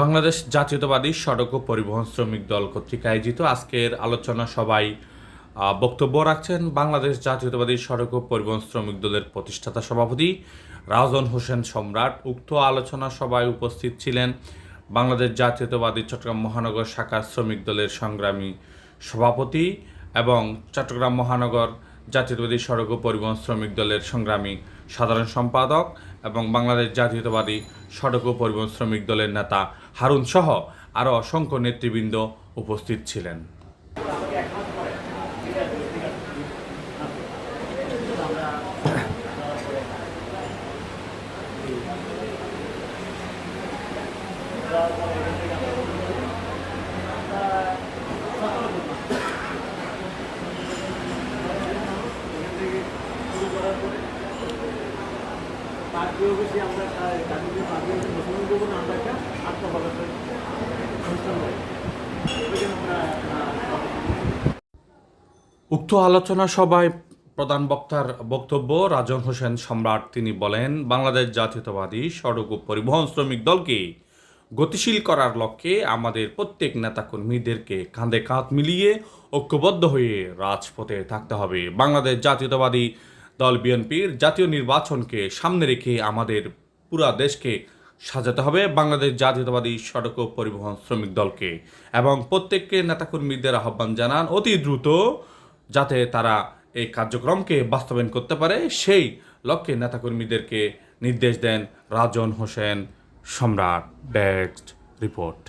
বাংলাদেশ জাতীয়তাবাদী সড়ক ও পরিবহন শ্রমিক দল কর্তৃক আয়োজিত আজকের আলোচনা সভায় বক্তব্য রাখছেন বাংলাদেশ জাতীয়তাবাদী সড়ক ও পরিবহন শ্রমিক দলের প্রতিষ্ঠাতা সভাপতি রাজন হোসেন সম্রাট। উক্ত আলোচনা সভায় উপস্থিত ছিলেন বাংলাদেশ জাতীয়তাবাদী চট্টগ্রাম মহানগর শাখা শ্রমিক দলের সংগ্রামী সভাপতি এবং চট্টগ্রাম মহানগর জাতীয়তাবাদী সড়ক ও পরিবহন শ্রমিক দলের সংগ্রামী সাধারণ সম্পাদক এবং বাংলাদেশ জাতীয়তাবাদী সড়ক ও পরিবহন শ্রমিক দলের নেতা হারুন সহ আরও অসংখ্য নেতৃবৃন্দ উপস্থিত ছিলেন। উক্ত আলোচনা সভায় প্রধান বক্তার বক্তব্য রাজন হোসেন সম্রাট। তিনি বলেন, বাংলাদেশ জাতীয়তাবাদী সড়ক ও পরিবহন শ্রমিক দলকে গতিশীল করার লক্ষ্যে আমাদের প্রত্যেক নেতাকর্মীদেরকে কাঁধে কাঁধ মিলিয়ে ঐক্যবদ্ধ হয়ে রাজপথে থাকতে হবে। বাংলাদেশ জাতীয়তাবাদী দল বিএনপির জাতীয় নির্বাচনকে সামনে রেখে আমাদের পুরা দেশকে সাজাতে হবে বাংলাদেশ জাতীয়তাবাদী সড়ক ও পরিবহন শ্রমিক দলকে, এবং প্রত্যেককে নেতাকর্মীদের আহ্বান জানান অতি দ্রুত যাতে তারা এই কার্যক্রমকে বাস্তবায়ন করতে পারে সেই লক্ষ্যে নেতাকর্মীদেরকে নির্দেশ দেন রাজন হোসেন সম্রাট। Desk report.